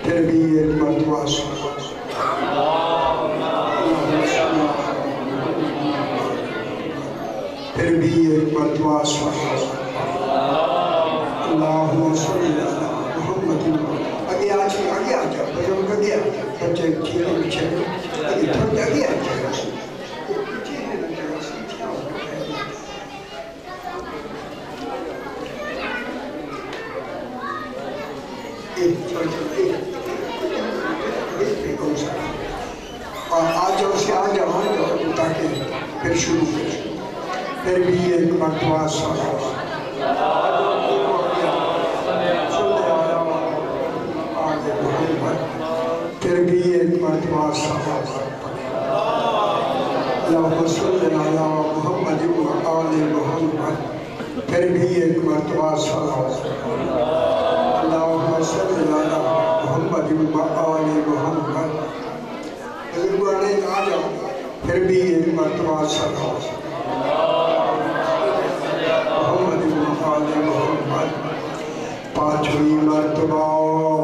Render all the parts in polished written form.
پھر بھی ایک مرتبہ پھر بھی ایک مرتبہ اللہم صلی علی محمد. آگے آ جاؤ بزرگ آگے آ جاؤ بچے کھیلے پیچھے آگے تھوڑے آگے آ جاؤ. اور آ جاؤ تاکہ پھر شروع کریں. پھر بھی ایک مرتبہ پھر بھی ایک مرتبہ اللہم صلی علی محمد و آل محمد. پھر بھی ایک مرتبہ اللہم صلی علی محمد و آل محمد. بزرگانے آ جاؤ. پھر بھی ایک مرتبہ محمد و آل محمد. پانچویں مرتبہ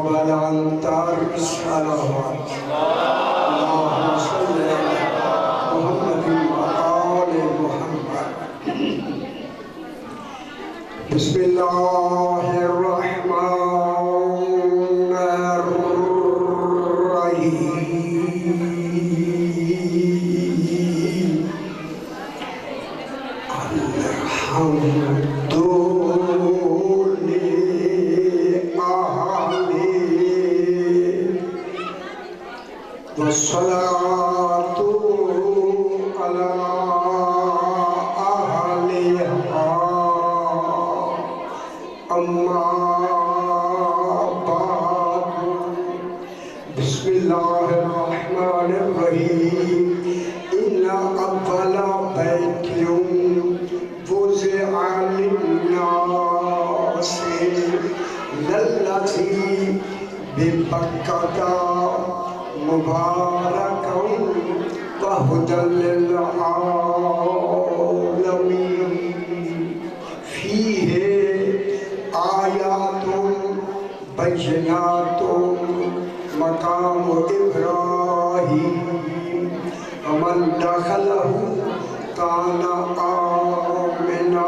بلندتر صلوات اللہم صلی علی محمد و آل محمد. بسم اللہ الرحمن والصلاة على أهلها أما بعد. بسم الله الرحمن الرحيم. إن أول بيت وضع للناس للذي ببكة مباركا وهدى للعالمين. فيه آيات بينات مقام إبراهيم ومن دخله كان آمنا.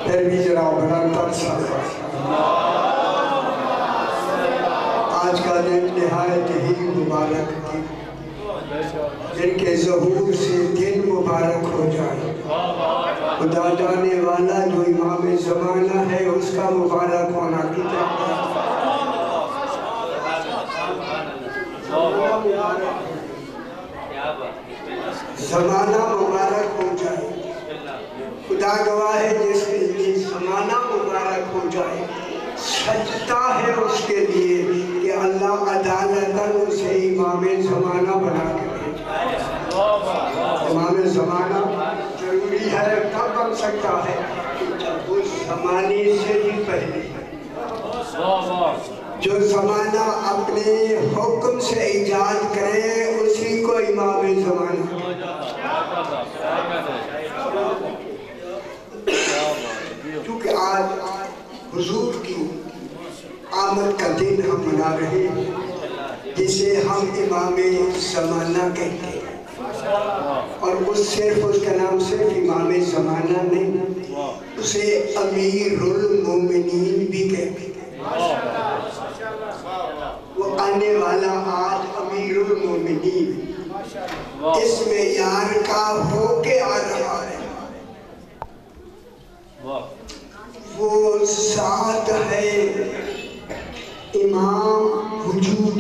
پھر بھی جناب بلندتر صلوات. آج کا دن نہایت ہی مبارک دن، جن کے ظہور سے دن مبارک ہو جائے. خدا جانے والا جو امام زمانہ ہے اس کا مبارک ہونا کی زمانہ مبارک ہو جائے. خدا گواہ ہے جس کے لیے زمانہ مبارک ہو جائے سجدہ ہے اس کے لیے کہ اللہ عدالتاً اسے امام زمانہ بنا کے بھیجا. امام زمانہ ضروری ہے کب بن سکتا ہے جب اس زمانے سے بھی پہلے جو زمانہ اپنے حکم سے ایجاد کرے اسی کو امام زمانہ. کیونکہ آج حضور کی آمد کا دن ہم منا رہے ہیں جسے ہم امام زمانہ کہتے ہیں. اور صرف اس کا نام صرف امام زمانہ نہیں، اسے امیر المومنین بھی کہتے ہیں. وہ آنے والا آج امیر المومنین اس معیار کا ہو کے آ رہا ہے. وہ ذات ہے امام وجود.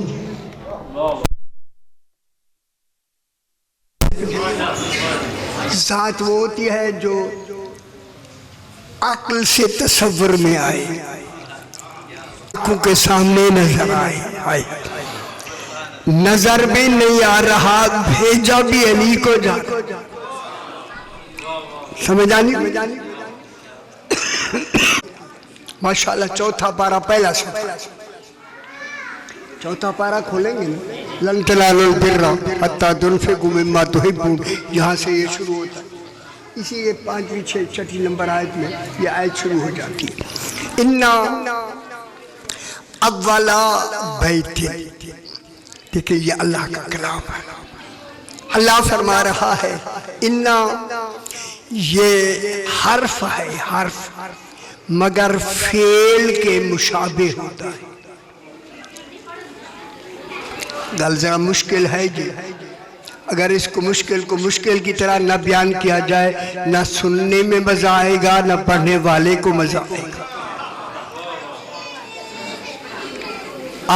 ذات وہ ہوتی ہے جو عقل سے تصور میں آئے، آنکھوں کے سامنے نظر آئے. نظر میں نہیں آ رہا بھیجا بھی علی کو جا. سمجھ آنی؟ ماشاءاللہ چوتھا پارہ پہلا سے چوتھا پارہ کھولیں گے نا. لن تنالوا البر حتى تنفقوا مما تحبون، یہاں سے یہ شروع ہوتا ہے. اسی یہ 5ویں 6 نمبر آیت میں یہ آیت شروع ہو جاتی ہے. اِنَّا اولا بیت، دیکھیں یہ اللہ کا کلام ہے. اللہ فرما رہا ہے اِنَّا، یہ حرف ہے، حرف مگر فعل کے مشابہ ہوتا ہے. گل ذرا مشکل ہے جی، اگر اس کو مشکل کی طرح نہ بیان کیا جائے نہ سننے میں مزہ آئے گا نہ پڑھنے والے کو مزہ آئے گا.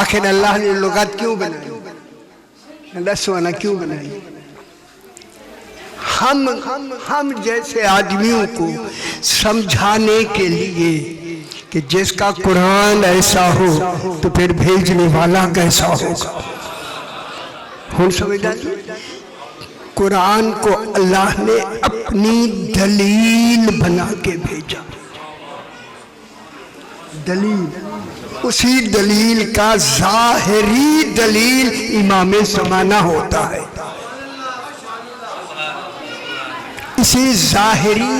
آخر اللہ نے لغت کیوں بنائی، لسوانا کیوں بنائی؟ ہم جیسے آدمیوں کو سمجھانے کے لیے کہ جس کا قرآن ایسا ہو تو پھر بھیجنے والا کیسا ہوگا. ہم سمجھا جی، قرآن کو اللہ نے اپنی دلیل بنا کے بھیجا. دلیل، اسی دلیل کا ظاہری دلیل امام زمانہ ہوتا ہے. اسی ظاہری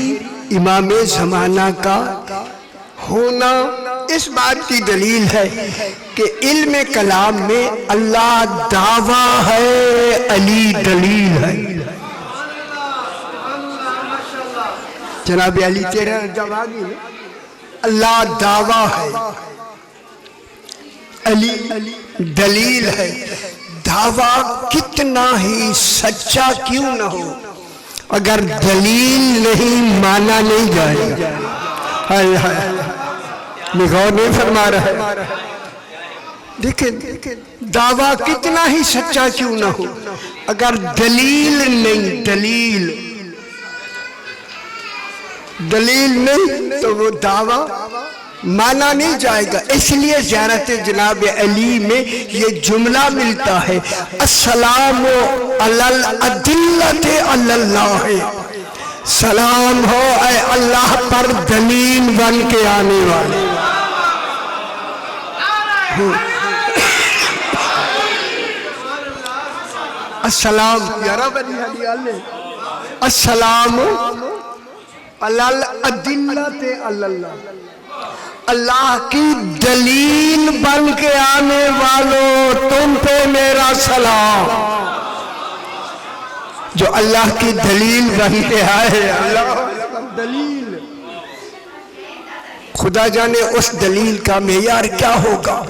امام زمانہ کا ہونا اس بات کی دلیل ہے کہ علم کلام میں اللہ دعویٰ ہے، علی دلیل ہے. جناب علی تیرا جواب ہے، اللہ دعویٰ ہے، علی دلیل ہے. دعویٰ کتنا ہی سچا کیوں نہ ہو، اگر دلیل نہیں مانا نہیں جائے گا. ہائے ہائے، غور نہیں فرما رہا ہے. دیکھیں دعویٰ کتنا ہی سچا کیوں نہ ہو، اگر دلیل نہیں، دلیل نہیں تو وہ دعویٰ مانا نہیں جائے گا. اس لیے زیارت جناب علی میں یہ جملہ ملتا ہے، السلام علی الادلۃ علی اللہ، سلام ہو اے اللہ پر دلیل بن کے آنے والے. السلام یا رب علی السلام علی الادلۃ علی اللہ، اللہ کی دلیل بن کے آنے والوں تم پہ میرا سلام. جو اللہ کی دلیل بن کے آئے، اللہ دلیل، خدا جانے اس دلیل کا معیار کیا ہوگا.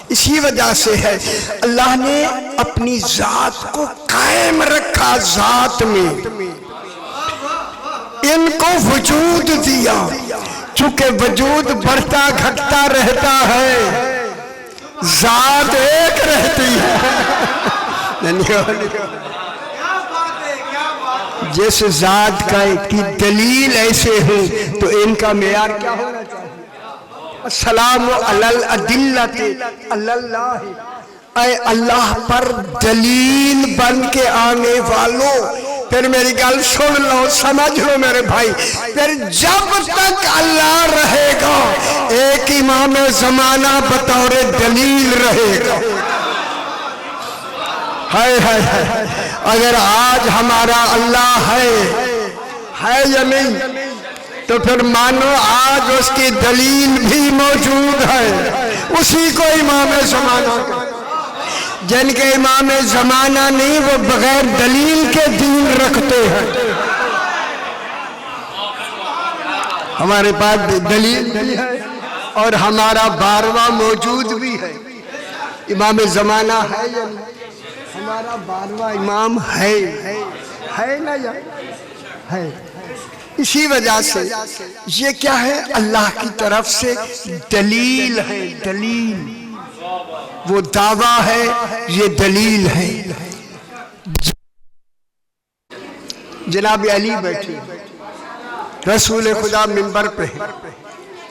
اسی وجہ سے ہے اللہ نے اپنی ذات کو قائم رکھا، ذات میں ان کو وجود دیا. چونکہ وجود بڑھتا گھٹتا رہتا ہے، ذات ایک رہتی ہے. جس ذات کی دلیل ایسے ہو تو ان کا معیار کیا ہونا چاہیے. السلام علی الادلۃ علی اللہ، اے اللہ پر دلیل بن کے آنے والوں. پھر میری گل سن لو، سمجھ لو میرے بھائی، پھر جب تک اللہ رہے گا ایک امام زمانہ بطور دلیل رہے گا. ہائے ہائے ہائے، اگر آج ہمارا اللہ ہے یا نہیں تو پھر مانو آج اس کی دلیل بھی موجود ہے. اسی کو امام زمانہ کا، جن کے امام زمانہ نہیں وہ بغیر دلیل کے دین رکھتے ہیں. ہمارے پاس دلیل ہے اور ہمارا 12واں موجود بھی ہے. امام زمانہ ہے یا نہیں؟ ہمارا 12واں امام ہے نا یا ہے. اسی وجہ سے یہ کیا ہے، اللہ کی طرف سے دلیل ہے. دلیل وہ دعویٰ ہے، یہ دلیل ہے. جناب علی بیٹھے، رسول خدا منبر پہ،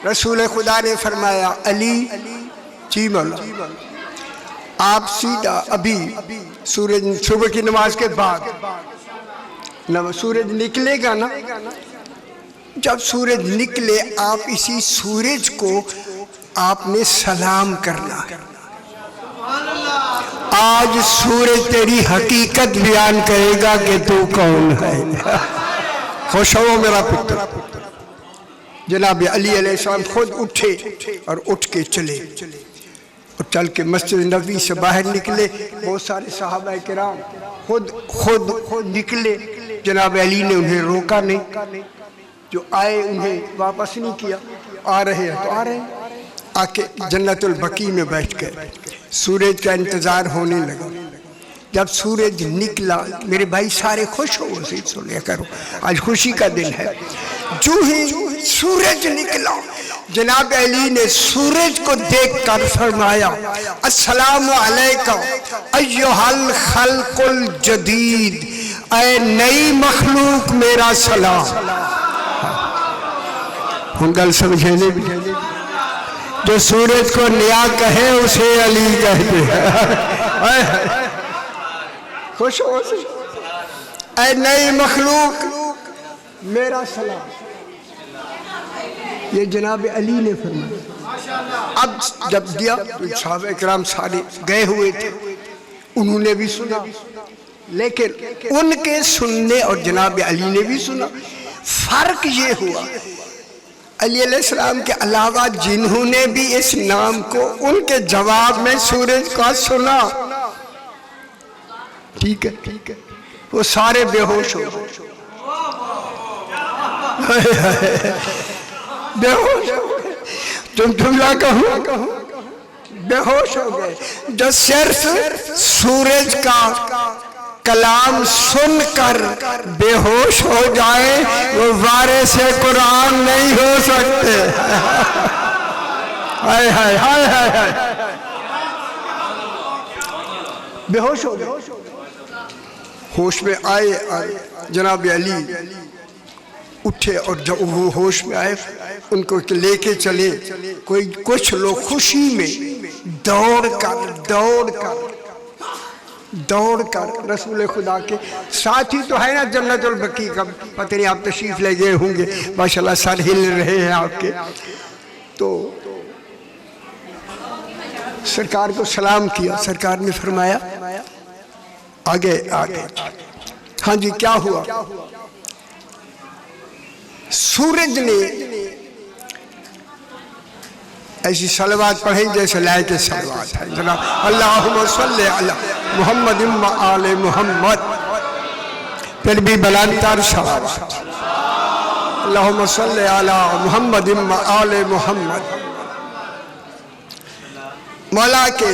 رسول خدا نے فرمایا علی جی مولا، آپ سیدھا ابھی سورج صبح کی نماز کے بعد سورج نکلے گا نا، جب سورج نکلے آپ اسی سورج کو آپ نے سلام کرنا ہے. آج سورج تیری حقیقت بیان کرے گا کہ تو کون ہے۔ خوش ہو میرا پتر۔ جناب علی علیہ السلام خود اٹھے اور اٹھ کے چلے اور چل کے مسجد نبوی سے باہر نکلے۔ بہت سارے صحابہ کرام خود نکلے، جناب علی نے انہیں روکا نہیں، جو آئے انہیں واپس نہیں کیا، آ رہے ہیں تو آ رہے ہیں۔ آ کے جنت البقیع میں بیٹھ گئے، سورج کا انتظار ہونے لگا۔ جب سورج نکلا، میرے بھائی سارے خوش ہو اسے سنیا کرو، آج خوشی کا دن ہے۔ جو ہی سورج نکلا، جناب علی نے سورج کو دیکھ کر فرمایا السلام علیکم ایھا الخلق الجدید، اے نئی مخلوق میرا سلام۔ ہم گل سمجھے نہیں، جو سورج کو نیا کہے اسے علی کہتے ہیں۔ خوش ہو، اے نئی مخلوق میرا سلام، یہ جناب علی نے فرمایا۔ اب جب دیا تو صحابہ اکرام سارے گئے ہوئے تھے، انہوں نے بھی سنا، لیکن ان کے سننے اور جناب علی نے بھی سنا، فرق یہ ہوا علی علیہ السلام کے علاوہ جنہوں نے بھی اس نام کو ان کے جواب میں سورج کا سنا، ٹھیک ہے، وہ سارے بے ہوش ہو گئے، بے ہوش ہو گئے، تم جملہ کہوں، بے ہوش ہو گئے۔ جو صرف سورج کا کلام سن کر بے ہوش ہو جائے وہ وارث قرآن نہیں ہو سکتے۔ ہائے ہائے ہائے ہائے، بے ہوش ہو گئے۔ ہوش میں آئے جناب علی اٹھے، اور جب وہ ہوش میں آئے ان کو لے کے چلے۔ کچھ لوگ خوشی میں دوڑ کر رسول خدا کے ساتھی تو ہے نا جنت البقیع کا، پتہ نہیں آپ تشریف لے گئے ہوں گے، ماشاءاللہ سر ہل رہے ہیں آپ کے، تو سرکار کو سلام کیا۔ سرکار نے فرمایا آگے ہاں جی کیا ہوا؟ سورج نے ایسی صلوات پڑھیں جیسے لائے کے صلوات ہیں جناب، اللہم صلی علی محمد و آل محمد، پھر بھی بلند تر صلوات، اللہم صلی علی محمد و آل محمد۔ مولا کے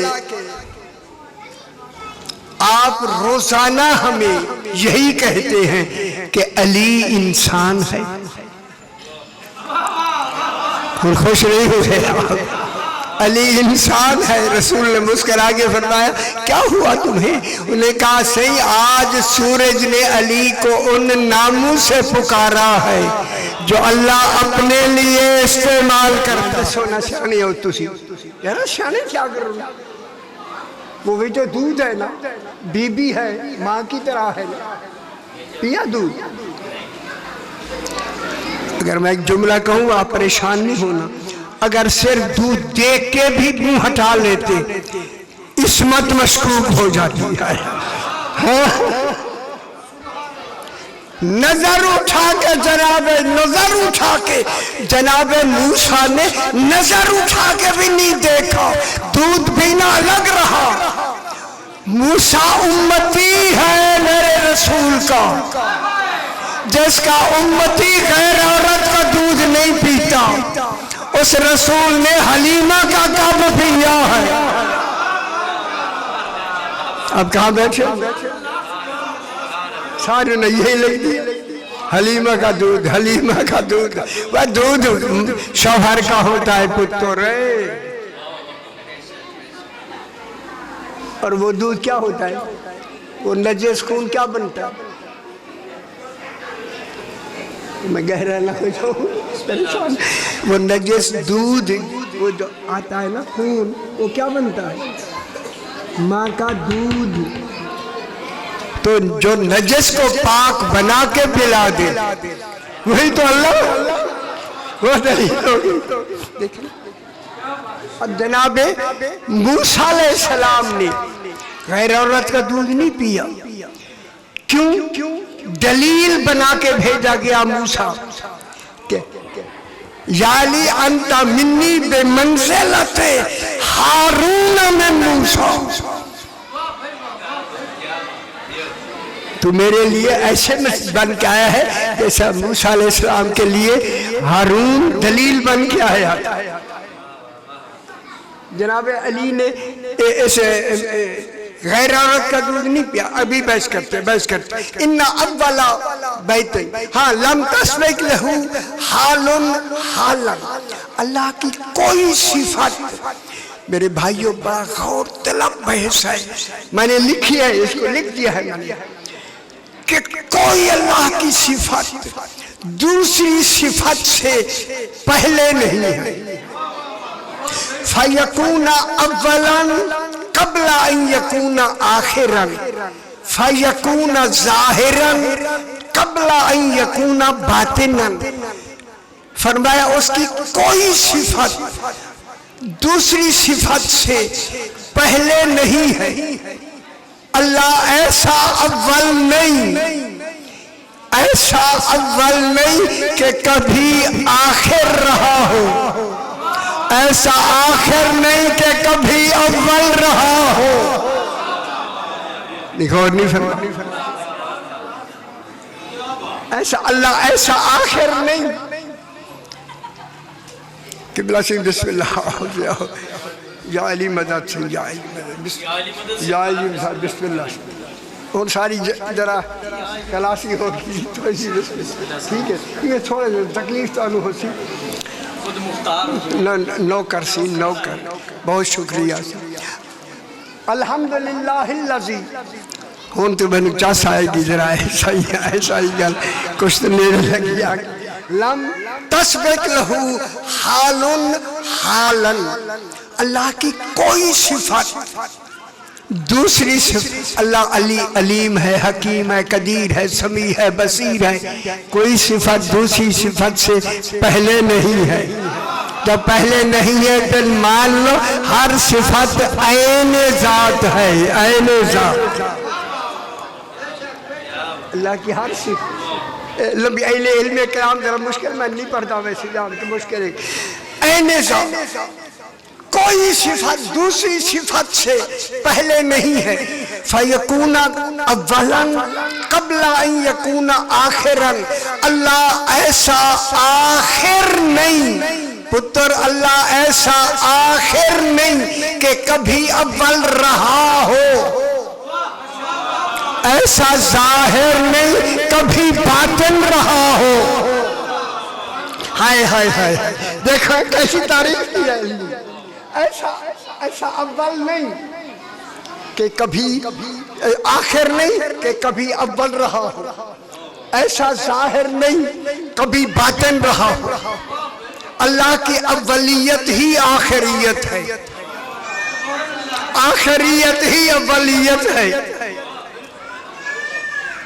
آپ روزانہ ہمیں یہی کہتے ہیں کہ علی انسان ہے، اور خوش نہیں ہو گئے، علی انسان ہے۔ رسول نے مسکرا کے فرمایا کیا ہوا تمہیں؟ انہوں نے کہا صحیح، آج سورج نے علی کو ان ناموں سے پکارا ہے جو اللہ اپنے لیے استعمال کرتا۔ سونا شانے ہو تسی یار، شانے کیا کرو؟ وہ بھی تو دودھ ہے نا، بی بی ہے، ماں کی طرح ہے نا، پیا دودھ۔ اگر میں ایک جملہ کہوں آپ پریشان نہیں ہونا، اگر صرف دودھ دیکھ کے بھی منہ ہٹا لیتے عصمت مشکوک ہو جاتی ہے۔ نظر اٹھا کے جناب موسیٰ نے نظر اٹھا کے بھی نہیں دیکھا، دودھ پینا لگ رہا۔ موسیٰ امتی ہے میرے رسول کا، جس کا امتی غیر عورت کا دودھ نہیں پیتا، اس رسول نے حلیمہ کا کب پیا ہے؟ اب کہاں بیٹھے؟ سارے نے یہی لکھ دیا، حلیمہ کا دودھ، حلیمہ کا دودھ۔ وہ دودھ شوہر کا ہوتا ہے پتر، اور وہ دودھ کیا ہوتا ہے؟ وہ نجس خون کیا بنتا ہے؟ میں گہرا نہ ہو جاؤں، وہ نجس دودھ وہ جو آتا ہے نا خون، وہ کیا بنتا ہے؟ ماں کا دودھ۔ تو جو نجس کو پاک بنا کے پلا دے وہی تو اللہ، وہ دلیل ہوگی۔ دیکھیں اب جناب موسیٰ علیہ السلام نے غیر عورت کا دودھ نہیں پیا. کیوں؟ دلیل بنا کے بھیجا گیا موسیٰ کہ یا علی انت منی بمنزلت ہارون من موسیٰ، تو میرے لیے ایسے بن کے آیا ہے جیسا موسیٰ علیہ السلام کے لیے ہارون دلیل بن کے آیا. جناب علی نے غیر عورت کا دودھ نہیں پیا. ابھی بحث کرتے ان اولا بیت ہاں لم تسبق لہو حالن حالن، اللہ کی کوئی صفت. میرے بھائیوں بڑا غور طلب بحث ہے، میں نے لکھی ہے، اس کو لکھ دیا ہے میں نے، کہ کوئی اللہ کی صفت دوسری صفت سے پہلے نہیں ہے. فَيَكُونَ أَوَّلًا قبل ان یکون آخرا، فیکون ظاہرا قبل ان یکون باطنا. فرمایا اس کی کوئی صفت دوسری صفت سے پہلے نہیں ہے. اللہ ایسا اول نہیں، ایسا اول نہیں کہ کبھی آخر رہا ہو، ایسا آخر نہیں کہ کبھی اول رہا ہو. غور نہیں فرمایا، ایسا اللہ ایسا آخر نہیں. قبلہ سے بسم اللہ یا علی مدد سے، یا علی مدد، یا علی مدد، بسم اللہ. اور ساری ذرا کلاسی ہوگی تو اسی بسم اللہ، ٹھیک ہے. یہ تھوڑا تکلیف تو انہوں ہوتی نوکر سی نوکر. بہت شکریہ. الحمدللہ اللذی ہون تو میں نے چاس آئے گی ذرا ایسا ہی گل کچھ تو میرے لگی لم تسبق لہو حالن حالن، اللہ کی کوئی صفت دوسری صفت. اللہ علی علیم ہے، حکیم ہے، قدیر ہے، سمیع ہے، بصیر ہے. کوئی صفت دوسری صفت سے پہلے نہیں ہے. جب پہلے نہیں ہے پھر مان لو ہر صفت عین ذات ہے، عین ذات. اللہ کی ہر صفت علم کلام ذرا مشکل، میں نہیں پڑھتا ویسے جان تو مشکل ہے. عین ذات کوئی صفت دوسری صفت سے پہلے نہیں ہے. فَيَكُونَ أَوَّلًا قَبْلَ أَن يَكُونَ آخِرًا، اللہ ایسا آخر نہیں پتر، اللہ ایسا آخر نہیں کہ کبھی اول رہا ہو، ایسا ظاہر نہیں کبھی باطن رہا ہو. ہائے ہائے ہائے، دیکھو کیسی تعریف کی ہے. ایسا اول نہیں کہ کبھی آخر نہیں کہ کبھی اول رہا ہو، ایسا ظاہر نہیں کبھی باطن رہا ہو. اللہ کی اولیت ہی آخریت ہے، آخریت ہی اولیت ہے.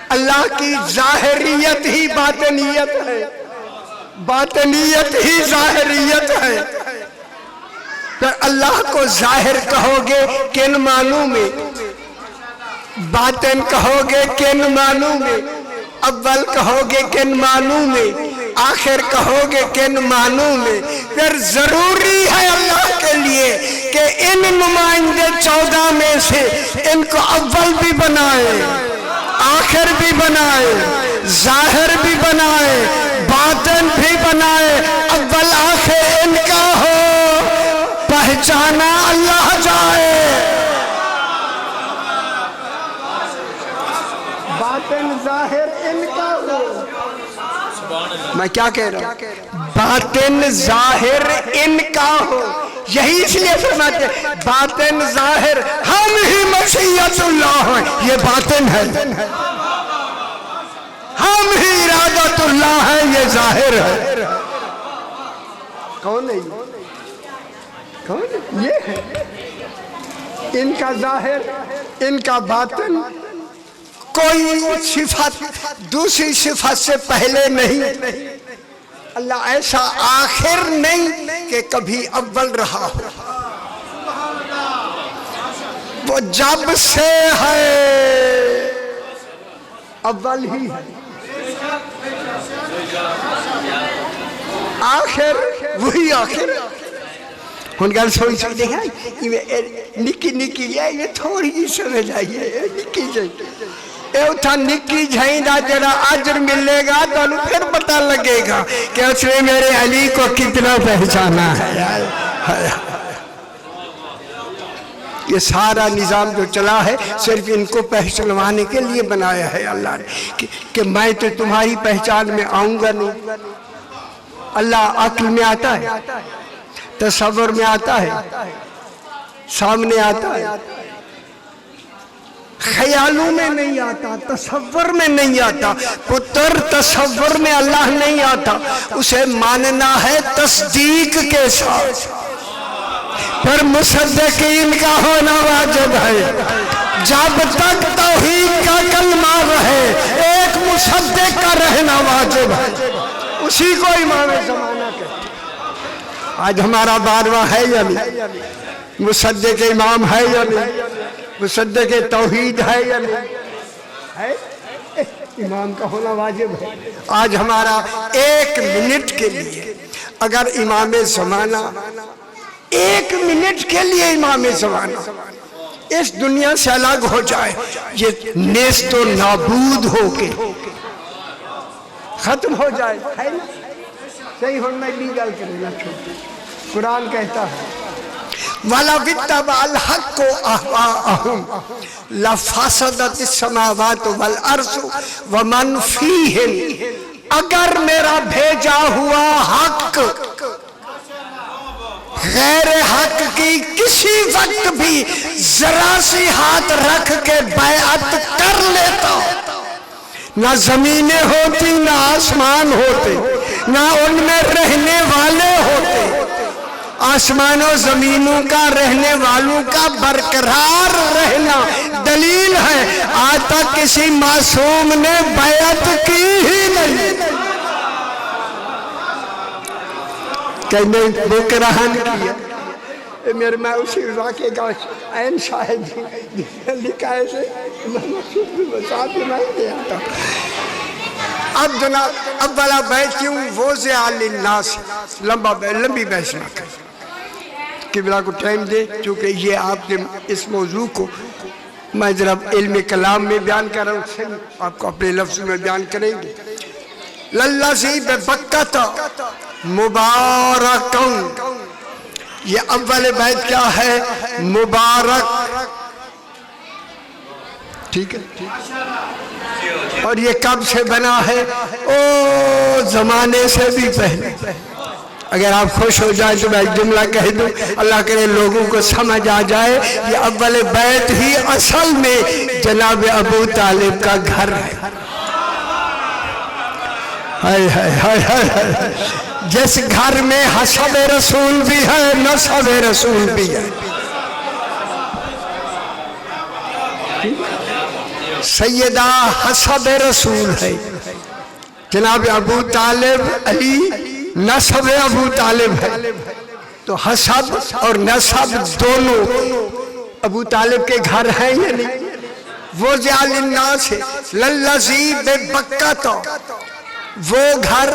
اللہ کی ظاہریت ہی باطنیت ہے، باطنیت ہی ظاہریت ہے. پھر اللہ کو ظاہر کہو گے کن معنوں میں، باطن کہو گے کن معنوں میں، اول کہو گے کن معنوں میں، آخر کہو گے کن معنوں میں. پھر ضروری ہے اللہ کے لیے کہ ان نمائندے 14 میں سے ان کو اول بھی بنائے، آخر بھی بنائے، ظاہر بھی بنائے، باطن بھی بنائے. اول آخر ان کا ہو، پہچانا اللہ جائے. باطن ظاہر ان کا ہو. میں کیا کہہ رہا ہوں؟ باطن ظاہر ان کا ہو. یہی اس لیے فرماتے ہیں باطن ظاہر ہم ہی مشیت اللہ ہیں. یہ باطن ہے، ہم ہی ارادت اللہ ہے، یہ ظاہر ہے. کون ہے کون؟ یہ ہے ان کا ظاہر، ان کا باطن. کوئی صفت دوسری صفت سے پہلے نہیں. اللہ ایسا آخر نہیں کہ کبھی اول رہا ہو. وہ جب سے ہے اول ہی ہے، آخر وہی آخر۔ ہن گل سوئی سکتے دیکھا نکی نکی یہ تھوڑی جی سمجھ آئیے نکی جی اے اتھا نکی جھائیں دا جڑا عجر ملے گا تو انہوں پھر پتہ لگے گا کہ اس نے میرے علی کو کتنا پہچانا ہے۔ یہ سارا نظام جو چلا ہے صرف ان کو پہچانوانے کے لیے بنایا ہے اللہ نے کہ میں تو تمہاری پہچان میں آؤں گا نہیں۔ اللہ عقل میں آتا ہے، تصور میں آتا ہے، سامنے آتا ہے، خیالوں میں نہیں آتا، تصور میں نہیں آتا۔ پتر تصور میں اللہ نہیں آتا، اسے ماننا ہے تصدیق کے ساتھ، پھر مصدقین کا ہونا واجب ہے۔ جب تک توحید کا کلمہ رہے ایک مصدق کا رہنا واجب ہے، اسی کو امام زمانہ کہتے ہیں۔ آج ہمارا بارواں ہے یا نہیں؟ مصدق امام ہے یا نہیں؟ مصدق توحید ہے یا نہیں؟ ہے؟ امام کا ہونا واجب ہے۔ آج ہمارا ایک منٹ کے لیے اگر امام زمانہ، ایک منٹ کے لیے امام زمانہ اس دنیا سے الگ ہو جائے، یہ نیست و نابود ہو کے ختم ہو جائے، ہے نا؟ صحیح ہوں میں بھی گل کرنا چھوٹی۔ قرآن کہتا ہے وَلَوِ اتَّبَعَ الْحَقُّ أَهْوَاءَهُمْ لَفَسَدَتِ السَّمَاوَاتُ وَالْأَرْضُ وَمَنْ فِيهِنْ، اگر میرا بھیجا ہوا حق غیر حق کی کسی وقت بھی ذرا سی ہاتھ رکھ کے بیعت کر لیتا، نہ زمینیں ہوتی، نہ آسمان ہوتے، نہ ان میں رہنے والے ہوتے۔ آسمان و زمینوں کا رہنے والوں کا برقرار رہنا دلیل ہے، آج تک کسی معصوم نے بیعت کی ہی نہیں۔ کہنے بکرہن کیا میرے میں اسی واقعے کا عین شاہد لکھا ہے سے ساتھ میں نہیں آتا۔ اب جناب اولا بیت کیوں ووزع للناس، لمبی بحث نہ کریں، قبلہ کو ٹائم دے، چونکہ یہ آپ کے اس موضوع کو میں ذرا علم کلام میں بیان کر رہا ہوں، آپ کو اپنے لفظوں میں بیان کریں گے۔ للذی ببکۃ مبارکن، یہ اول بیت کیا ہے؟ مبارک، ٹھیک ہے؟ اور یہ کب سے بنا ہے؟ او زمانے سے بھی پہلے۔ اگر آپ خوش ہو جائیں تو میں ایک جملہ کہہ دوں، اللہ کرے لوگوں کو سمجھ آ جائے، یہ اول بیت ہی اصل میں جناب ابو طالب کا گھر ہے۔ جس گھر میں حسب رسول بھی ہے، نسب رسول بھی ہے۔ سیدہ حسب رسول ہے جناب ابو طالب، علی نسب ابو طالب ہے، تو حسب اور نسب دونوں ابو طالب کے گھر ہیں یا نہیں؟ وہ ووزع للناس للذی ببکۃ، وہ گھر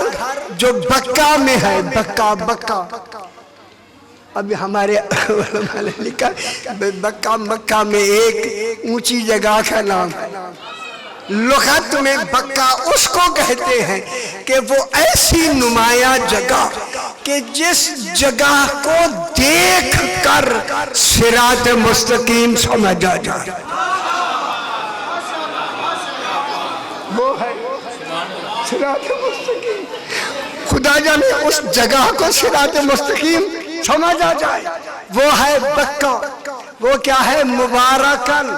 جو بکہ میں ہے، بکہ اب ہمارے علماء نے لکھا بکہ مکہ میں ایک اونچی جگہ کا نام ہے۔ لغت میں بکہ اس کو کہتے ہیں کہ وہ ایسی نمایاں جگہ کہ جس جگہ کو دیکھ کر صراط مستقیم سمجھا جائے، وہ ہے صراط مستقیم۔ خدا جانے اس جگہ کو صراط مستقیم سمجھا جائے، وہ ہے بکہ۔ وہ کیا ہے؟ مبارکن۔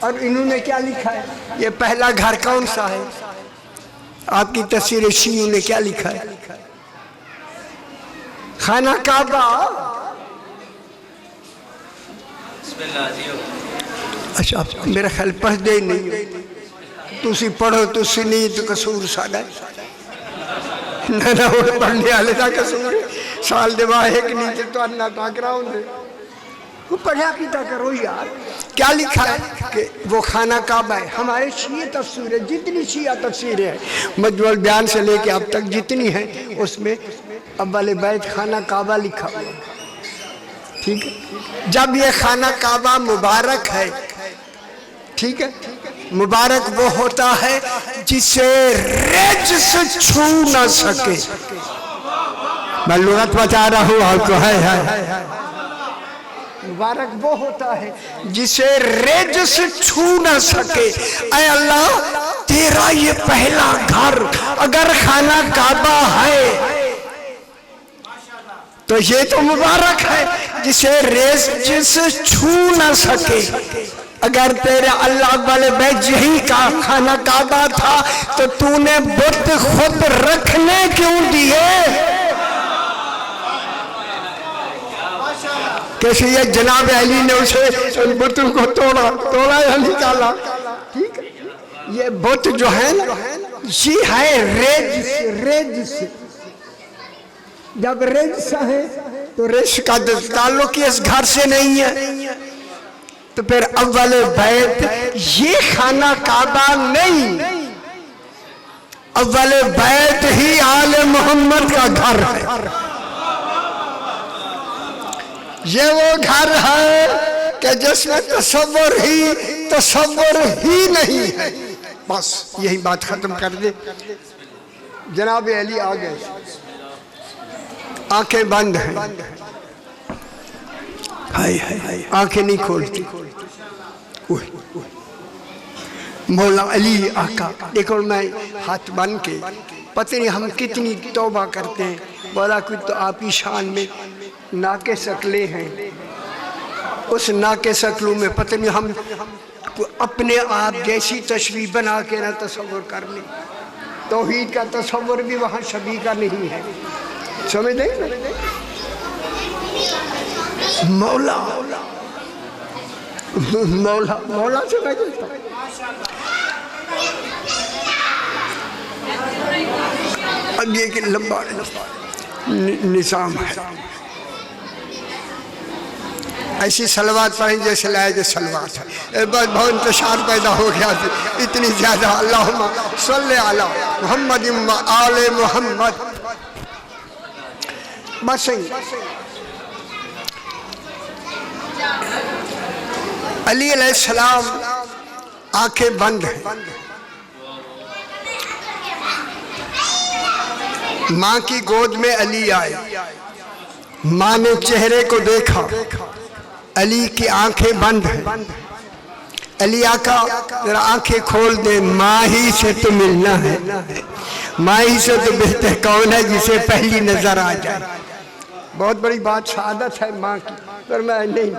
اور انہوں نے کیا لکھا ہے؟ یہ پہلا گھر کون سا ہے؟ آپ کی تفسیر شیعوں نے کیا لکھا ہے؟ خانہ کعبہ۔ اچھا میرا خیال پڑھ دے نہیں، تسی پڑھو تسی نہیں تو قصور ساڑھا نہ پڑھنے والے دا قصور سال دے باہ ایک نہیں تو انہا ٹاکرا ہوں دے وہ پڑھا پیتا کرو یار. کیا لکھا ہے کہ وہ خانہ کعبہ ہے. ہمارے شیعہ تفسیر ہے، جتنی شیعہ تفسیریں ہیں مجموع البیان سے لے کے اب تک جتنی ہیں، اس میں اول بیت خانہ کعبہ لکھا ہوا ہے. ٹھیک ہے. جب یہ خانہ کعبہ مبارک ہے، ٹھیک ہے، مبارک وہ ہوتا ہے جسے رجس چھو نہ سکے. میں لغت بتا رہا ہوں آپ کو. ہے مبارک وہ ہوتا ہے جسے رجس چھو نہ سکے. اے اللہ تیرا یہ پہلا گھر اگر خانہ کعبہ ہے تو یہ تو مبارک ہے جسے رجس چھو نہ سکے. اگر تیرے اللہ والے بیت یہی کا خانہ کعبہ تھا تو تو نے بت خود رکھنے کیوں دیے؟ کیسے یہ جناب علی نے اسے بتوں کو توڑا یا نکالا. ٹھیک ہے. یہ بت جو ہے نا یہ ہے رجس. جب رجس ہے تو رجس کا تعلق اس گھر سے نہیں ہے. تو پھر اول بیت یہ خانہ کعبہ نہیں، اول بیت ہی آل محمد کا گھر ہے. یہ وہ گھر ہے کہ جس میں تصور ہی نہیں ہے. بس یہی بات ختم کر دے. جناب علی آ گئے، آنکھیں بند ہیں، آنکھیں نہیں کھولتی. مولا علی آقا دیکھو، میں ہاتھ بن کے پتہ نہیں ہم کتنی توبہ کرتے ہیں. مولا کچھ تو آپ ہی شان میں ناکے شکلیں ہیں. اس ناکے شکلوں میں پتہ نہیں ہم اپنے آپ جیسی تشبیہ بنا کے نہ تصور کر لیں. توحید کا تصور بھی وہاں شبیہ کا نہیں ہے. سمجھ دیں مولا سے میں کہتا ہوں. اب یہ کہ لمبا نظام ہے. ایسی صلوات پڑھیں جیسے لائے صلوات ہے. بہت انتشار پیدا ہو گیا اتنی زیادہ. اللہم صلی علی محمد و آل محمد. بس علی علیہ السلام آنکھیں بند ہیں. ماں کی گود میں علی آئے. ماں نے چہرے کو دیکھا، علی کی آنکھیں بند ہیں. علی آقا ذرا آنکھیں کھول دے، ماں ہی سے تو ملنا ہے. ماں ہی سے تو بہتر کون ہے جسے پہلی نظر آ جائے. بہت بڑی بات سعادت ہے ماں کی، پر میں نہیں.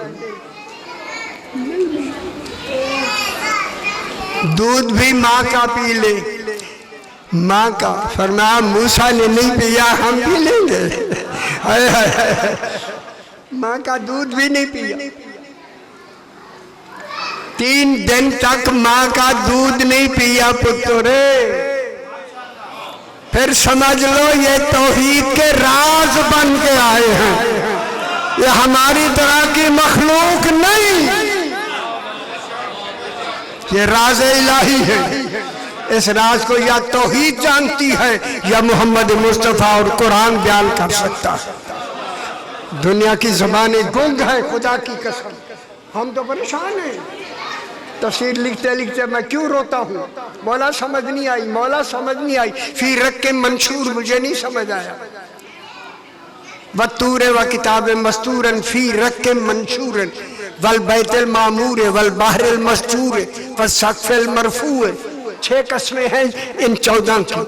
دودھ بھی ماں کا پی لے، ماں کا. فرمایا موسیٰ نے نہیں پیا، ہم پی لیں گے. ماں کا دودھ بھی نہیں پیا. 3 دن تک ماں کا دودھ نہیں پیا پترے. پھر سمجھ لو یہ توحید کے راز بن کے آئے ہیں. یہ ہماری طرح کی مخلوق نہیں، یہ راز الہی ہے. اس راز کو یا توحید جانتی ہے یا محمد مصطفیٰ اور قرآن بیان کر سکتا ہے. دنیا کی زبانیں گنگ ہے خدا کی قسم. ہم تو پریشان ہیں. تفسیر لکھتے لکھتے میں کیوں روتا ہوں. مولا سمجھ نہیں آئی، مولا سمجھ نہیں آئی. فی رق منشور مجھے نہیں سمجھ آیا. والطور وکتاب مستور فی رق منشور والبیت المعمور والبحر المسجور والسقف المرفوع. 6 قسمیں ہیں ان 14 کی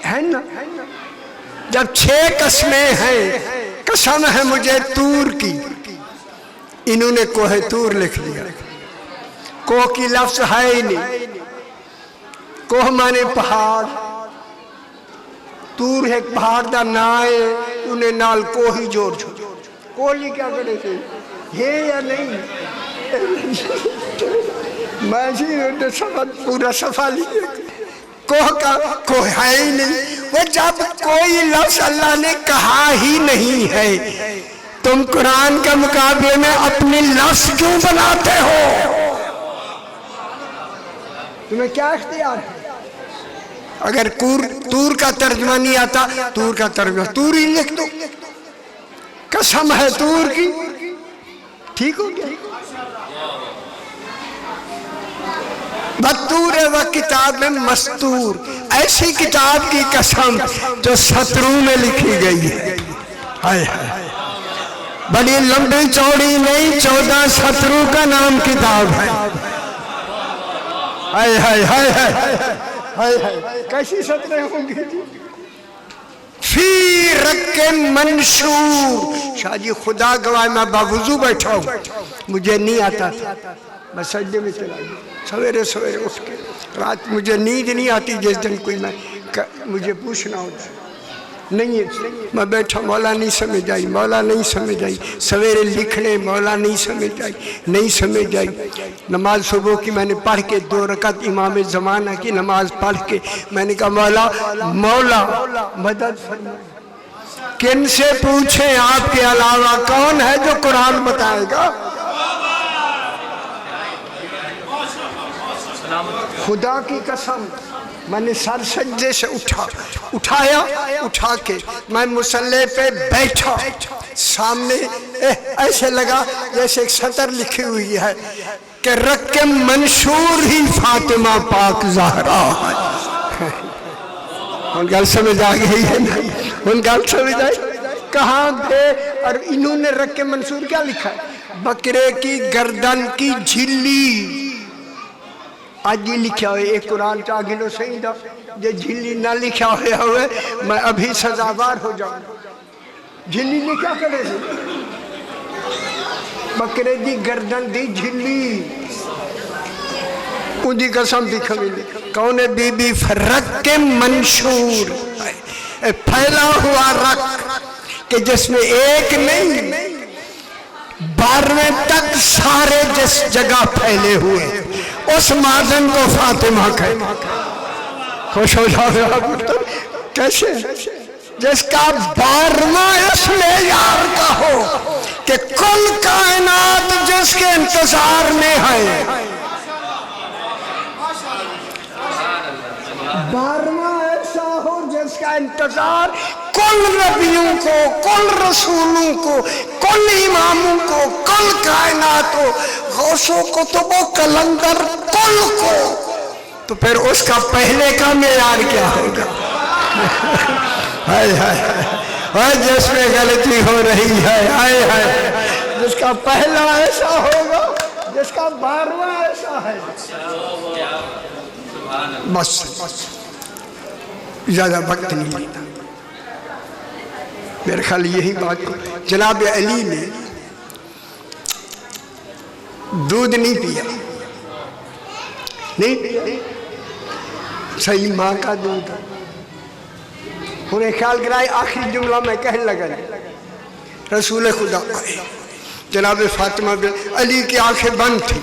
ہے نا. جب 6 قسمیں ہیں، قسم ہے مجھے طور کی. انہوں نے کوہ طور لکھ دیا. کوہ کی لفظ ہے ہی نہیں. کوہ مانے پہاڑ، طور ایک پہاڑ دا نائے انہیں نال کوہ ہی جوڑ چھو. کوہلی کیا کرے تھے یہ یا نہیں. میں پورا صفحہ لیے کوہ کا کوہ ہے ہی نہیں. وہ جب کوئی لفظ اللہ نے کہا ہی نہیں ہے تم قرآن کے مقابلے میں اپنی لفظ کیوں بناتے ہو؟ تمہیں کیا اختیار ہے؟ اگر تور کا ترجمہ نہیں آتا، تور کا ترجمہ تور ہی لکھ دو، قسم ہے تور کی، ٹھیک ہو گیا؟ بطور و کتاب مستور، ایسی کتاب کی قسم جو سطروں میں لکھی گئی ہے، بڑی لمبی چوڑی نہیں، 14 سطروں کا نام کتاب ہے۔ ہائے ہائے ہائے ہائے ہائے، کیسی سطریں ہوں گی؟ فی رق منشور۔ شاہ جی خدا گواہ میں باوضو بیٹھا ہوں، مجھے نہیں آتا تھا، میں سجدے میں چلا گیا، سویرے سویرے اٹھ کے، رات مجھے نیند نہیں آتی جس دن کوئی مجھے پوچھنا ہوتا نہیں، میں بیٹھا، مولا نہیں سمجھ آئی، مولا نہیں سمجھ آئی، سویرے لکھنے مولا نہیں سمجھ آئی، نہیں سمجھ آئی۔ نماز صبح کی میں نے پڑھ کے 2 رکعت امام زمانہ کی نماز پڑھ کے میں نے کہا مولا مدد فرمائے، کن سے پوچھیں آپ کے علاوہ، کون ہے جو قرآن بتائے گا؟ خدا کی قسم میں نے سر سجدے سے اٹھا کے میں مصلی پہ بیٹھا، سامنے ایسے لگا جیسے ایک سطر لکھی ہوئی ہے کہ رق منشور ہی فاطمہ پاک زہرا ہے۔ ان گل سمجھ آ گئی ہے؟ ان گل سمجھ آئی کہاں تھے؟ اور انہوں نے رق منشور کیا لکھا ہے؟ بکرے کی گردن کی جھلی۔ آج یہ لکھا ہوئے ایک قرآن چاہ گلو صحیح دا جو جھلی نہ لکھا ہوئے میں ابھی سزاوار ہو جاؤں۔ جھلی نے کیا کرے سے؟ بکرے دی گردن دی جھلی، ان دی قسم دی کھویلی کون ہے؟ بی بی فرق منشور، پھیلا ہوا رق کہ جس میں ایک نہیں 12ویں تک سارے جس جگہ پھیلے ہوئے، اس معدن کو فاطمہ کہتے۔ خوش ہو جاؤ کیسے؟ جس کا 12واں اسم یار کا ہو کہ کل کائنات جس کے انتظار میں ہے، 12واں ایسا ہو جس کا انتظار کل نبیوں کو، کل رسولوں کو، کل اماموں کو، کل کائنات کو، غوث و کتب و کلندر کل کو، تو پھر اس کا پہلے کا معیار کیا ہوگا؟ ہائے ہائے ہائے، جس میں غلطی ہو رہی ہے، ہائے ہائے، جس کا پہلا ایسا ہوگا، جس کا 12واں ایسا ہے۔ بس زیادہ وقت نہیں لیتا، میرے خیال یہی بات کو جناب علی نے دودھ نہیں پیا، نہیں پیا، صحیح ماں کا دودھ۔ انہیں خیال کرائے آخری جملہ میں کہنے لگا رسول خدا آئے، جناب فاطمہ بن علی کی آنکھیں بند تھی،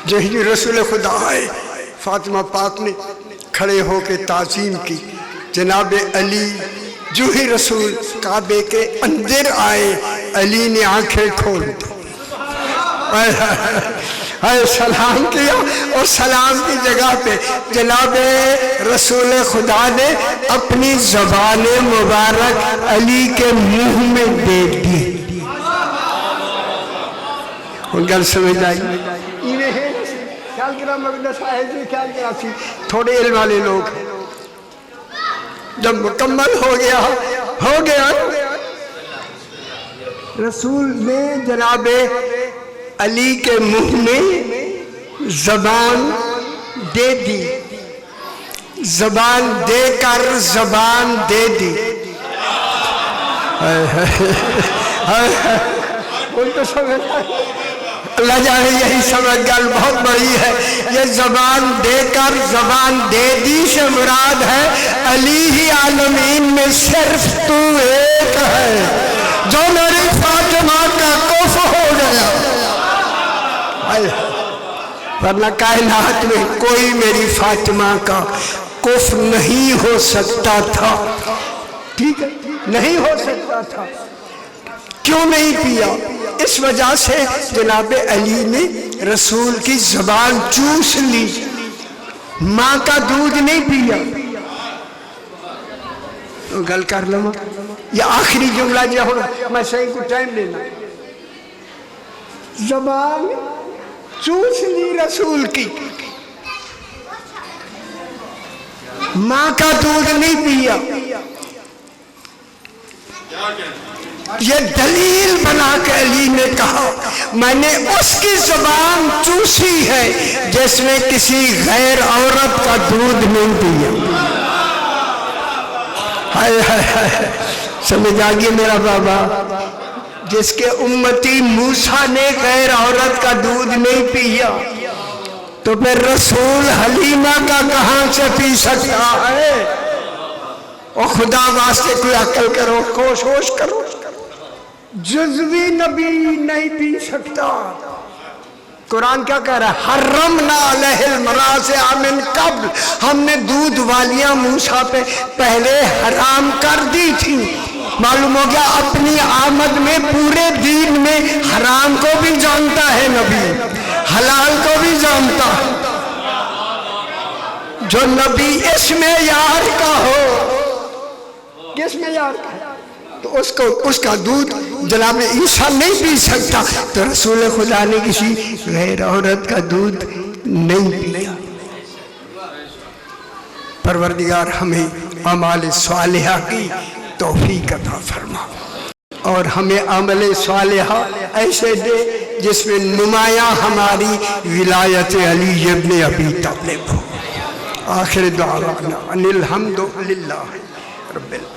جہی رسول خدا آئے فاطمہ پاک نے کھڑے ہو کے تعظیم کی، جناب علی جو ہی رسول کعبے کے اندر آئے علی نے آنکھیں کھول دی، سلام کیا، اور سلام کی جگہ پہ جناب رسول خدا نے اپنی زبان مبارک علی کے منہ میں دے دی۔ ان گل سمجھ آئی؟ خیال کرا مقدس آئے جی، خیال کرا سی تھوڑے علم والے لوگ ہیں، جب مکمل ہو گیا رسول نے جناب علی کے منہ میں زبان دے دی، زبان دے کر زبان دے دی۔ ان کو سمجھ اللہ جانے یہی سمجھ گل بہت بڑی ہے، یہ زبان دے کر زبان دے دی سے مراد ہے علی ہی عالمین میں صرف تو ایک ہے جو میری فاطمہ کا کف ہو گیا، ورنہ کائنات میں کوئی میری فاطمہ کا کف نہیں ہو سکتا تھا، ٹھیک ہے، نہیں ہو سکتا تھا۔ کیوں نہیں پیا؟ اس وجہ سے جناب علی نے رسول کی زبان چوس لی، ماں کا دودھ نہیں پیا۔ تو گل کر لوں، یہ آخری جملہ جو ہوں میں صحیح کو ٹائم لینا، زبان چوس لی رسول کی، ماں کا دودھ نہیں پیا۔ یہ دلیل بنا کے علی نے کہا میں نے اس کی زبان چوسی ہے جس نے کسی غیر عورت کا دودھ نہیں پیا۔ ہائے ہائے ہائے، سمجھ آگئی میرا بابا؟ جس کے امتی موسیٰ نے غیر عورت کا دودھ نہیں پیا تو پھر رسول حلیمہ کا کہاں سے پی سکتا ہے؟ اور خدا واسطے کوئی عقل کرو، کوشش کرو، جزوی نبی نہیں پی سکتا۔ قرآن کیا کہہ رہا ہے؟ حرمنا علیہ المراضع من قبل، ہم نے دودھ والیاں موسیٰ پہ پہلے حرام کر دی تھی۔ معلوم ہو گیا اپنی آمد میں پورے دین میں حرام کو بھی جانتا ہے نبی، حلال کو بھی جانتا ہے۔ جو نبی اس میں یار کا ہو، کس میں یار کا ہے تو اس کا دودھ جناب عیسیٰ نہیں پی سکتا، تو رسول خدا نے کسی غیر عورت کا دودھ نہیں پیا۔ پروردگار ہمیں اعمال صالحہ کی توفیق عطا فرما اور ہمیں عمل صالحہ ایسے دے جس میں نمایاں ہماری ولایت علی ابن ابی طالب ہو۔ آخر دعوانا ان الحمد للہ رب العالمین۔